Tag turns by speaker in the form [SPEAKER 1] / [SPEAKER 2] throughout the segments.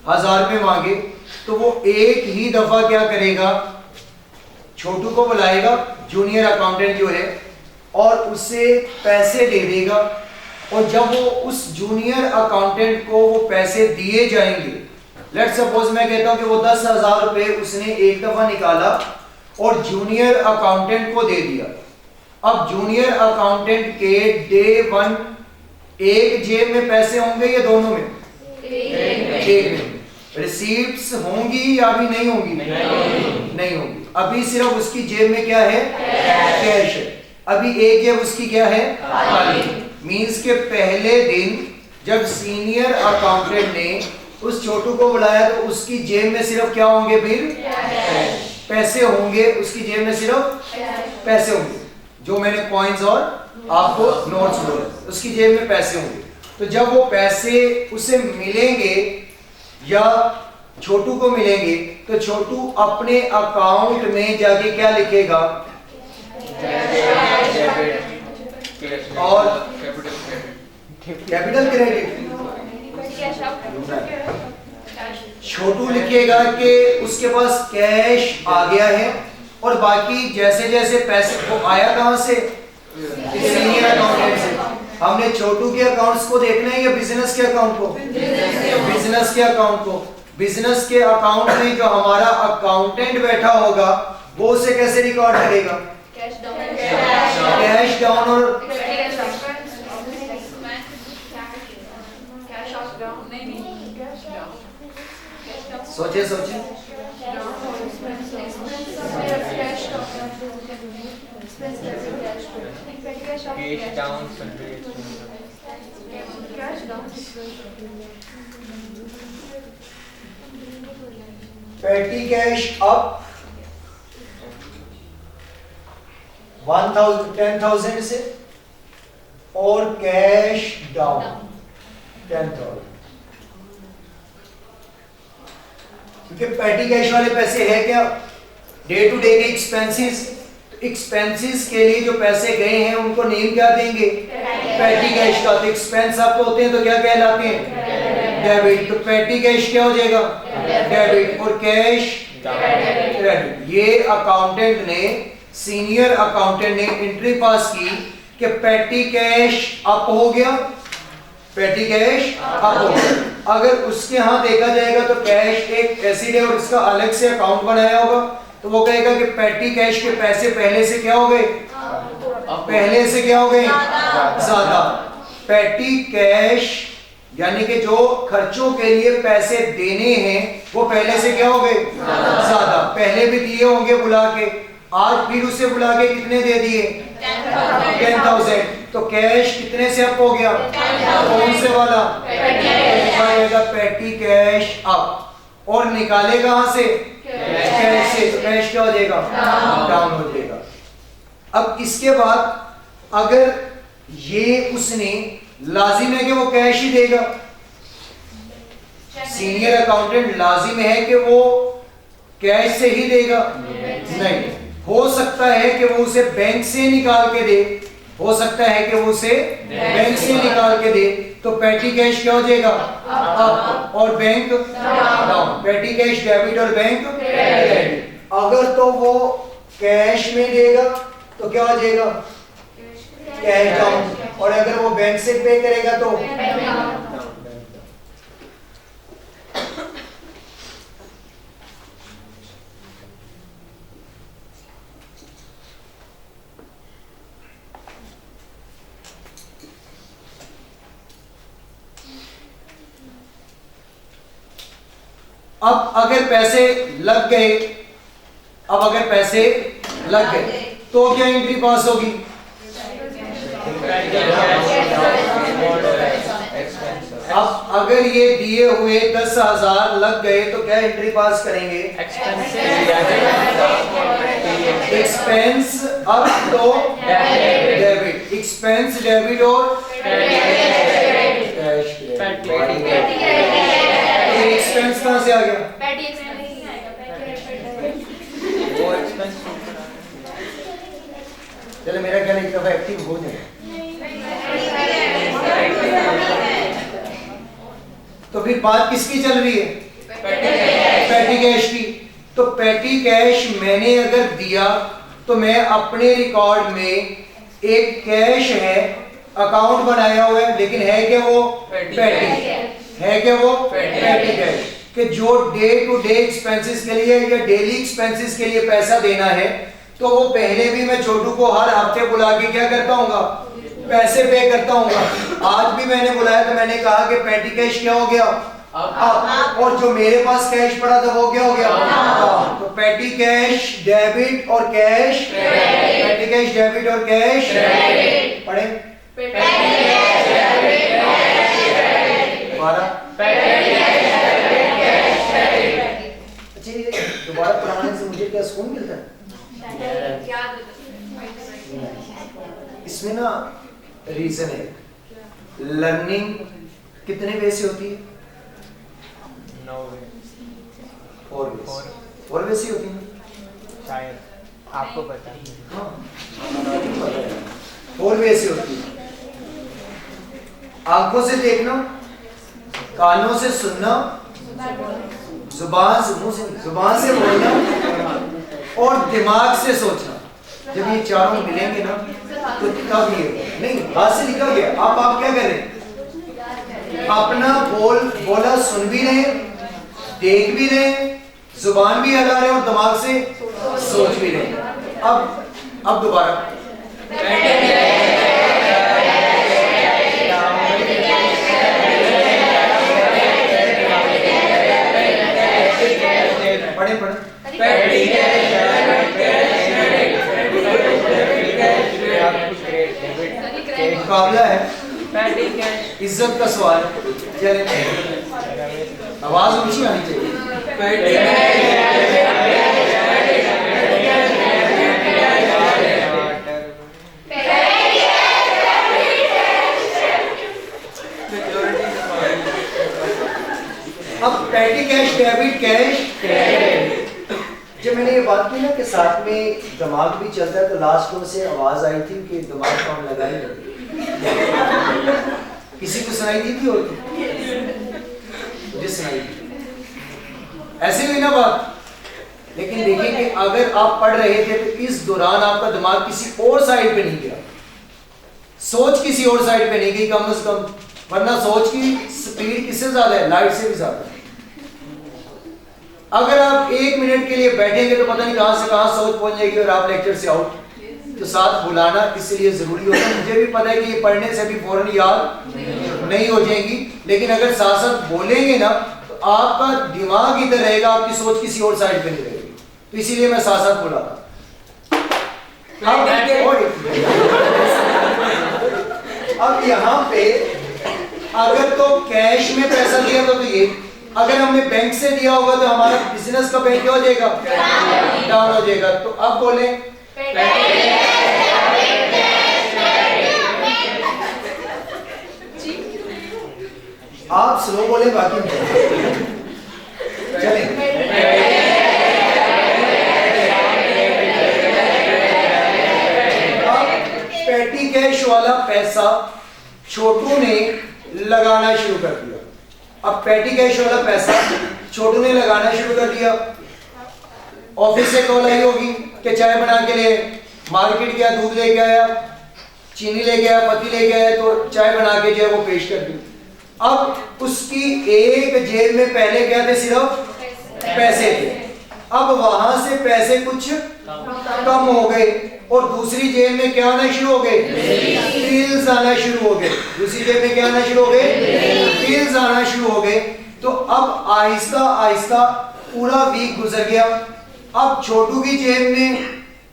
[SPEAKER 1] 1000 रुपये मांगे तो वो एक ही दफा क्या करेगा, छोटू को बुलाएगा, जूनियर अकाउंटेंट जो है, और उसे पैसे दे देगा। और जब वो उस जूनियर अकाउंटेंट को वो पैसे दिए जाएंगे, लेट्स सपोज मैं कहता हूं कि वो 10,000 रुपए उसने एक दफा निकाला और जूनियर अकाउंटेंट को दे दिया। अब जूनियर अकाउंटेंट के डे 1 एक जेब में पैसे होंगे या दोनों में? एक में। रिसीप्ट्स होंगी या अभी नहीं होंगी? नहीं होंगी। अभी सिर्फ उसकी जेब में क्या है? कैश है। अभी एक जेब उसकी क्या है? खाली। मींस के पहले दिन जब सीनियर अकाउंटेंट ने उस छोटू को बुलाया तो उसकी जेब में सिर्फ क्या होंगे? फिर पैसे होंगे। उसकी जेब में सिर्फ पैसे होंगे, जो मैंने कॉइन्स और आपको नोट्स बोले, उसकी जेब में पैसे होंगे। तो जब वो पैसे उसे मिलेंगे या छोटू को मिलेंगे तो छोटू अपने अकाउंट में जाके क्या लिखेगा? और कैपिटल क्रेडिट। छोटू लिखेगा कि उसके पास कैश आ गया है, और बाकी जैसे जैसे पैसे वो आया कहां से? सीनियर अकाउंटेंट से। हमने छोटू के अकाउंट्स को देखना है या बिजनेस के अकाउंट को? बिजनेस के अकाउंट को। बिजनेस के अकाउंट में जो हमारा अकाउंटेंट बैठा होगा वो उसे कैसे रिकॉर्ड करेगा? कैश डाउन और सोचे सोचे पेटी कैश अप 10,000 से और कैश डाउन 10,000, क्योंकि पेटी कैश वाले पैसे है क्या? डे टू डे के एक्सपेंसेस। एक्सपेंसेस के लिए जो पैसे गए हैं उनको नेम क्या देंगे? पेटी कैश का। तो एक्सपेंस अप होते हैं तो क्या कहलाते हैं? डेबिट। तो पेटी कैश क्या हो जाएगा? डेबिट। और कैश क्रेडिट। ये अकाउंटेंट ने, सीनियर अकाउंटेंट ने एंट्री पास की कि पेटी कैश अप हो गया, पेटी कैश अप हो गया। अगर उसके यहां देखा जाएगा तो कैश एक एसिड है और इसका अलग से अकाउंट बनाया होगा, तो वो कहेगा कि पेटी कैश के पैसे पहले से क्या हो गए? पहले से क्या हो गए? ज्यादा। पेटी कैश यानी कि जो खर्चों के लिए पैसे देने हैं वो पहले से क्या हो गए? ज्यादा। पहले भी दिए होंगे बुला के, आज फिर उसे बुला के कितने दे दिए? 10,000। तो कैश कितने से अप हो गया? कौन से वाला? पेटी कैश अप। और निकाले कहां से? कैश से। तो कैश क्या हो जाएगा? डाउन हो जाएगा। अब इसके बाद अगर ये उसने, लाजिम है कि वो कैश ही देगा। सीनियर अकाउंटेंट लाजिम है कि वो कैश से ही देगा? नहीं। हो सकता है कि वो उसे बैंक से निकाल के दे, हो सकता है कि वो उसे बैंक से निकाल के दे। तो पेटी कैश क्या हो जाएगा? अप। और बैंक डाउन। पेटी कैश डेबिट और बैंक क्रेडिट। अगर तो वो कैश में देगा तो क्या हो जाएगा? Cash down. और अगर वो बैंक से पे करेगा तो अब अगर पैसे लग गए, अब अगर पैसे लग गए तो क्या एंट्री पास होगी? अब अगर ये दिए हुए 10,000 लग गए तो क्या एंट्री पास करेंगे? एक्सपेंस अब तो डेबिट। एक्सपेंस डेबिट और कैश एक्सपेंस कहां से आ गया? चलो मेरा ख्याल एक दफा एक्टिव हो जाए। तो फिर बात किसकी चल रही है? कैश की। तो पेटी कैश मैंने अगर दिया तो मैं अपने रिकॉर्ड में एक कैश है, अकाउंट बनाया हुआ है, लेकिन है क्या वो पेटी है, क्या वो पेटी कैश कि जो डे टू डे एक्सपेंसेस के लिए या डेली एक्सपेंसेस के लिए पैसा देना है, तो वो पहले भी मैं छोटू को हर हफ्ते बुला के क्या करता हूँ, पैसे पे करता हूँ। आज भी मैंने बुलाया तो मैंने कहा कि पेटी कैश क्या हो गया अब, और जो मेरे पास कैश पड़ा था वो क्या हो गया तो पेटी कैश डेबिट और कैश पेटी कैश डेबिट और कैश पढ़े दोबारा पढ़ाने से मुझे क्या सुकून मिलता है? इसमें ना रीजन है, लर्निंग कितने वे से होती है? 4 वे से होती है
[SPEAKER 2] शायद, आपको पता है।
[SPEAKER 1] हाँ 4 वे से होती है। आंखों से देखना, कानों से सुनना, जुबान से बोलना और दिमाग से सोचना। जब ये चारों मिलेंगे ना तो तब ये नहीं हाथ से लिखा गया। आप क्या करें, अपना बोला सुन भी रहे, देख भी रहे, जुबान भी हला रहे और दिमाग से सोच भी रहे। अब दोबारा पढ़े मुकाबला है, इज्जत का सवाल। आवाज ऊंची आनी चाहिए। अब पेटी कैश डेबिट कैश, जब मैंने ये बात की ना कि साथ में दिमाग भी चलता है, तो लास्ट में से आवाज आई थी कि दिमाग को हम लगा ही नहीं। किसी को सुनाई दी थी और मुझे सुनाई दी। ऐसे हुई ना बात। लेकिन देखिए कि अगर आप पढ़ रहे थे तो इस दौरान आपका दिमाग किसी और साइड पे नहीं गया, सोच किसी और साइड पे नहीं गई कम से कम, वरना सोच की स्पीड किससे ज्यादा है, लाइट से भी ज्यादा है। अगर आप 1 मिनट के लिए बैठेंगे तो पता नहीं कहां से कहां सोच पहुंच जाएगी और आप लेक्चर से आउट। तो साथ बुलाना इसलिए जरूरी होता है। मुझे भी पता है कि ये पढ़ने से भी फौरन याद नहीं हो जाएगी, लेकिन अगर साथ साथ बोलेंगे ना तो आपका दिमाग इधर रहेगा, आपकी सोच किसी और साइड पे नहीं रहेगी। तो इसीलिए मैं साथ साथ बुलाता। अब यहाँ पे अगर तो कैश में पैसा दिया तो ये, अगर हमने बैंक से दिया होगा तो हमारा बिजनेस का बैंक क्या हो जाएगा, डाउन हो जाएगा। तो अब बोले आप स्लो बोले, बाकी चले। पेटी कैश वाला पैसा छोटू ने लगाना शुरू कर दिया। अब पेटी कैश वाला पैसा छोटू ने लगाना शुरू कर दिया। ऑफिस से कॉल आई होगी कि चाय बना के ले, मार्केट गया, दूध लेके आया, चीनी लेके आया, पत्ती लेके आया, तो चाय बना के जो है वो पेश कर दी। अब उसकी एक जेब में पहले क्या थे, सिर्फ पैसे थे। अब वहां से पैसे कुछ कम हो गए और दूसरी जेब में क्या आना शुरू हो गए, बिल्स आना शुरू हो गए। दूसरी जेब में क्या आना शुरू हो गए, बिल्स आना शुरू हो गए। तो अब आहिस्ता आहिस्ता पूरा वीक गुजर गया। अब छोटू की जेब में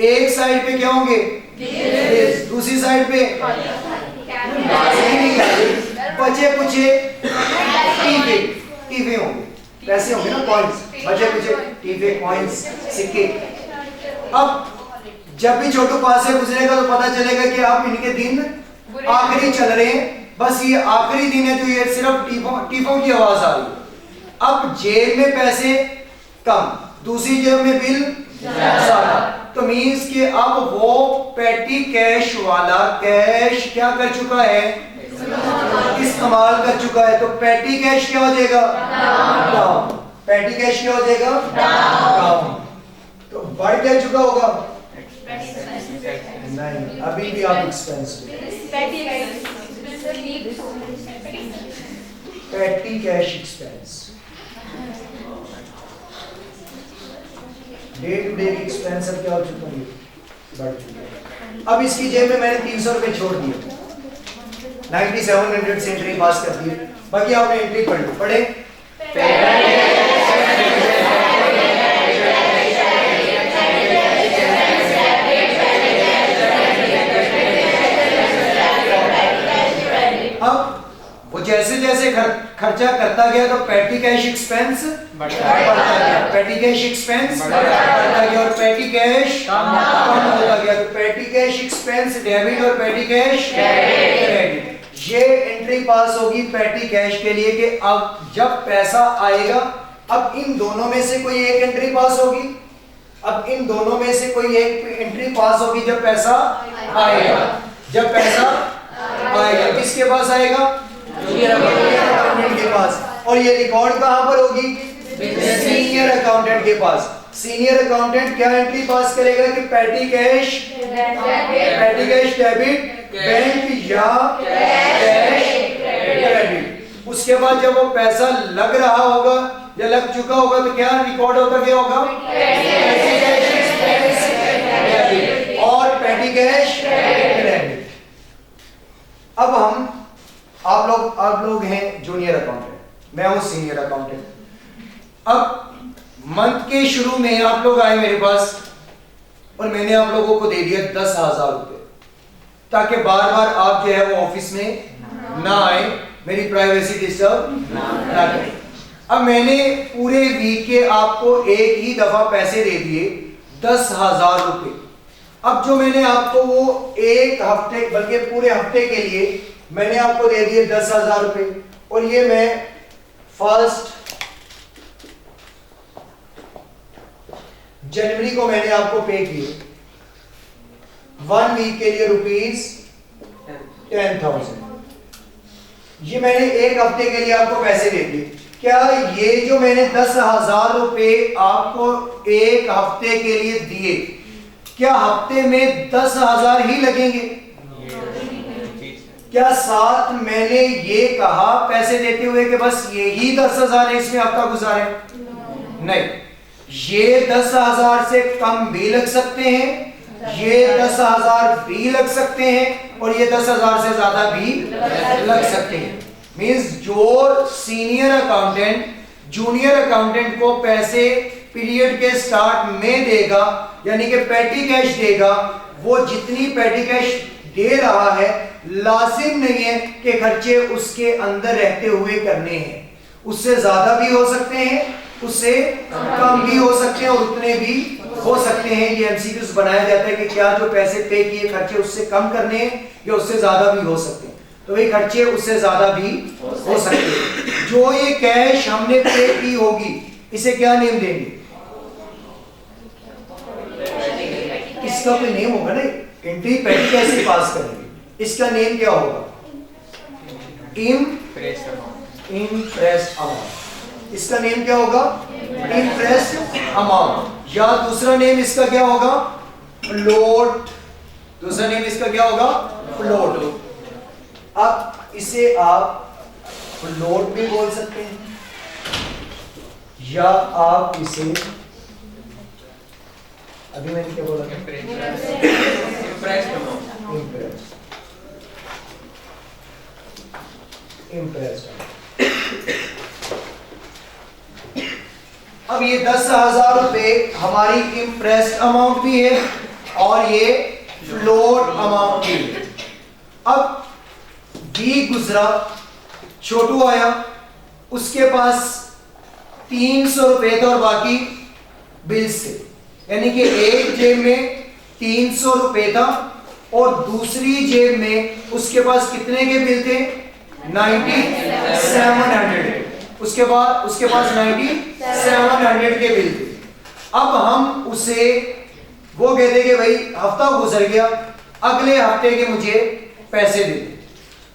[SPEAKER 1] एक साइड पे क्या होंगे, दूसरी साइड पे बचे कुचे टीफे होंगे, पैसे होंगे ना, कॉइंस, बचे कुचे टीफे, कॉइंस, सिक्के। अब जब भी छोटू पास से गुजरेगा तो पता चलेगा कि अब इनके दिन आखिरी चल रहे हैं, बस ये आखिरी दिन है, तो ये सिर्फ टीफों की आवाज आ रही है। अब जेब में पैसे कम, दूसरी जेब में बिल ज्यादा, तो मींस कि अब वो पेटी कैश वाला कैश क्या कर चुका है, इस्तेमाल कर चुका है। तो पेटी कैश क्या हो जाएगा, डाउन। पैटी कैश क्या हो जाएगा? डाउन। तो बढ़ क्या चुका होगा? नहीं, अभी भी आप expense petty cash expense day to day expense अब क्या हो चुका है? बढ़ चुका है। अब इसकी जेब में मैंने 300 रुपए छोड़ दिए, 9700 से एंट्री पास कर दी, बाकी आपने एंट्री पढ़ लो। पढ़े? अब वो जैसे जैसे खर्चा करता गया तो पैटी कैश एक्सपेंस बढ़ता गया, पैटी कैश एक्सपेंस बढ़ता गया और पैटी कैश कम होता गया। तो पैटी कैश एक्सपेंस डेबिट और पैटी कैश क्रेडिट। ये एंट्री पास होगी पैटी कैश के लिए कि अब जब पैसा आएगा, अब इन दोनों में से कोई एक एंट्री पास होगी, अब इन दोनों में से कोई एक एंट्री पास होगी जब पैसा आएगा। जब पैसा आएगा किसके पास आएगा? जूनियर अकाउंटेंट के पास। और ये रिकॉर्ड कहां पर होगी? सीनियर अकाउंटेंट के पास। सीनियर अकाउंटेंट क्या एंट्री पास करेगा कि पैटी कैश डेबिट बैंक या कैश क्रेडिट। उसके बाद जब वो पैसा लग रहा होगा या लग चुका होगा तो क्या रिकॉर्ड होता क्या होगा? और पैटी कैश क्रेडिट। अब हम आप लोग हैं जूनियर अकाउंटेंट, मैं हूं सीनियर अकाउंटेंट। अब मंथ के शुरू में आप लोग आए मेरे पास और मैंने आप लोगों को दे दिया 10,000 रुपए, ताकि बार बार आप जो है वो ऑफिस में ना आए, मेरी प्राइवेसी डिस्टर्ब ना करें। अब मैंने पूरे वीक के आपको एक ही दफा पैसे दे दिए 10,000 रुपए। अब जो मैंने आपको वो एक हफ्ते बल्कि पूरे हफ्ते के लिए मैंने आपको दे दिए 10,000 रुपए, और ये मैं फर्स्ट जनवरी को मैंने आपको पे किए 1 वीक के लिए ₹10,000। ये मैंने एक हफ्ते के लिए आपको पैसे दे दिए। क्या ये जो मैंने 10,000 रुपए आपको एक हफ्ते के लिए दिए, क्या हफ्ते में 10,000 ही लगेंगे? क्या साथ मैंने ये कहा पैसे देते हुए कि बस यही 10,000 है, इसमें हफ्ता गुजारे? नहीं, ये 10,000 से कम भी लग सकते हैं, ये 10,000 भी लग सकते हैं, और ये 10,000 से ज्यादा भी लग सकते हैं। मींस जो सीनियर अकाउंटेंट जूनियर अकाउंटेंट को पैसे पीरियड के स्टार्ट में देगा, यानी कि पैटी कैश देगा, वो जितनी पैटी कैश दे रहा है लाजिम नहीं है कि खर्चे उसके अंदर रहते हुए करने हैं। उससे ज्यादा भी हो सकते हैं, उससे कम भी हो सकते हैं, और उतने भी हो सकते हैं। ये एमसीक्यूज बनाया जाता है कि क्या जो पैसे पे किए खर्चे उससे कम करने हैं या उससे ज्यादा भी हो सकते हैं। तो ये खर्चे उससे ज्यादा भी हो सकते हैं। जो ये कैश हमने पे की होगी इसे क्या नेम देंगे? इसका कोई नेम होगा ना, एंट्री पैटी कैसे पास करेंगे, इसका नेम क्या होगा? Interest amount. इसका नेम क्या होगा? Interest amount. या दूसरा नेम इसका क्या होगा? फ्लोट। दूसरा नेम इसका क्या होगा? फ्लोट। अब इसे आप फ्लोट भी बोल सकते हैं, या आप इसे, अभी मैंने क्या बोला? इंटरेस्ट। अब ये 10,000 रुपए हमारी इंप्रेस्ड अमाउंट भी है और ये फ्लोट अमाउंट भी है। अब वीक गुजरा, छोटू आया, उसके पास 300 रुपए थे और बाकी बिल्स थे, यानी कि एक जेब में 300 रुपए था और दूसरी जेब में उसके पास कितने के बिल थे? 9700। उसके पास 9700 के बिल थे। अब हम उसे वो कहते कि भाई हफ्ता गुजर गया, अगले हफ्ते के मुझे पैसे दे दे।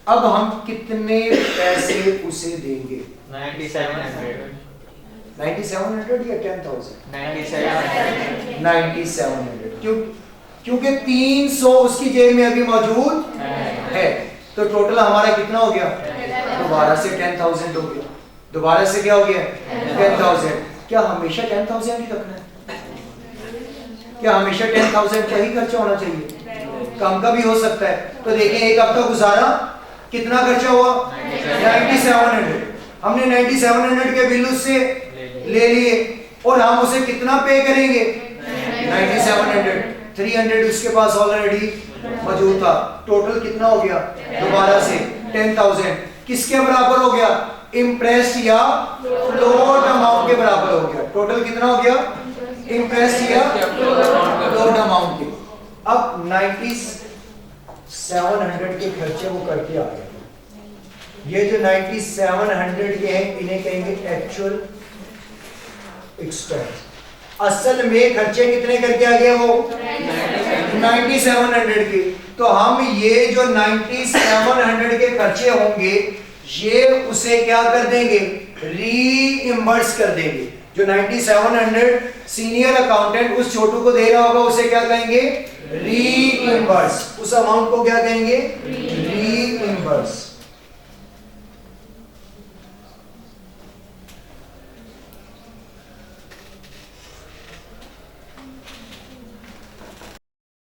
[SPEAKER 1] अब हम कितने पैसे उसे देंगे?
[SPEAKER 2] 9700।
[SPEAKER 1] 9700 या 10000?
[SPEAKER 2] 9700
[SPEAKER 1] 9700 क्योंकि 300 उसकी जेब में अभी मौजूद है, तो टोटल हमारा कितना हो गया? दोबारा से 10,000 हो गया। दोबारा से क्या हो गया? 10,000। क्या हमेशा 10,000 ही रखना है? क्या हमेशा 10,000 का ही खर्चा होना चाहिए? कम का भी हो सकता है। तो देखें एक हफ्ता गुजारा, कितना खर्चा हुआ? 9700। हमने 9700 के बिल उससे ले लिए और हम उसे कितना पे करेंगे? 9700। 300 उसके पास ऑलरेडी मौजूद था। टोटल कितना हो गया? दोबारा से 10,000। किसके बराबर हो गया? इंप्रेस्ड या फ्लोट अमाउंट के बराबर हो गया। टोटल कितना हो गया? इंप्रेस्ड या फ्लोट अमाउंट के। अब 9700 के खर्चे वो करके आ गए। ये जो 9700 के हैं इन्हें कहेंगे एक्चुअल एक्सपेंस। असल में खर्चे कितने करके आ गए वो? 9700 के। तो हम ये जो 9700 के खर्चे होंगे ये उसे क्या कर देंगे? रीइंबर्स कर देंगे। जो 9700 सीनियर अकाउंटेंट उस छोटू को दे रहा होगा उसे क्या कहेंगे? रीइंबर्स। उस अमाउंट को क्या कहेंगे? रीइंबर्स।